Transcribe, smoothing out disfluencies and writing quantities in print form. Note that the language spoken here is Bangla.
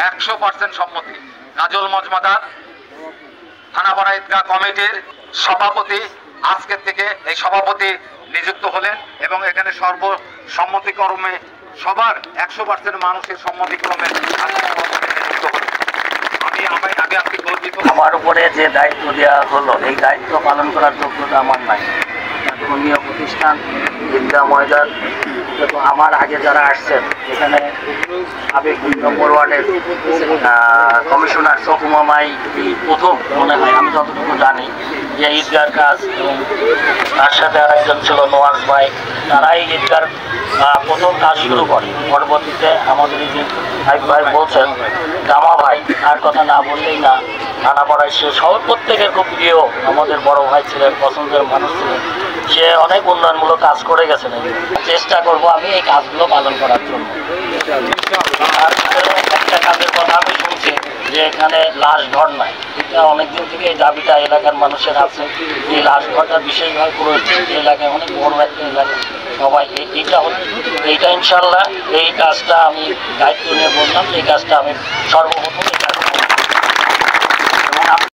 100% সম্মতি। কাজল মজুমদার থানাপাড়া ঈদগাহ কমিটির সভাপতি আজকের থেকে এই সভাপতি নিযুক্ত হলেন এবং এখানে সর্বসম্মতিক্রমে সবার 100% মানুষের সম্মতিক্রমে নিযুক্ত হলেন। আমি আগে আপনি গর্বিত। আমার উপরে যে দায়িত্ব দেওয়া হলো এই দায়িত্ব পালন করার যোগ্যতা আমার নাই। ধর্মীয় প্রতিষ্ঠান ঈদগাহ ময়দান এবং আমার আগে যারা আসছেন এখানে সাবেক 2 নম্বর ওয়ার্ডের কমিশনার সকুমা মাই প্রথম মনে হয় আমি যতটুকু জানি যে ঈদগার কাজ, এবং তার সাথে আর একজন ছিল নওয়াজ ভাই, তারাই ঈদগার প্রথম কাজ শুরু করে। পরবর্তীতে আমাদের এই যে ভাই বলছেন জামা ভাই, তার কথা না বললেই না। থানাপাড়ায় সে সব প্রত্যেকের খুব প্রিয় আমাদের বড় ভাই ছিলেন, পছন্দের মানুষ ছিলেন। সে অনেক উন্নয়নমূলক কাজ করে গেছেন। চেষ্টা করব আমি এই কাজগুলো পালন করার জন্য। আর একটা কাজের কথা আমি শুনছি যে এখানে লাশ ঘর নাই। এটা অনেকদিন থেকে এই দাবিটা এলাকার মানুষের আছে। এই লাশ ঘরটা বিশেষভাবে পুরো এলাকায় অনেক বড় একটা এলাকা, সবাই এইটা ইনশাল্লাহ এই কাজটা আমি দায়িত্ব নিয়ে বললাম। এই কাজটা আমি সর্বপ্রথম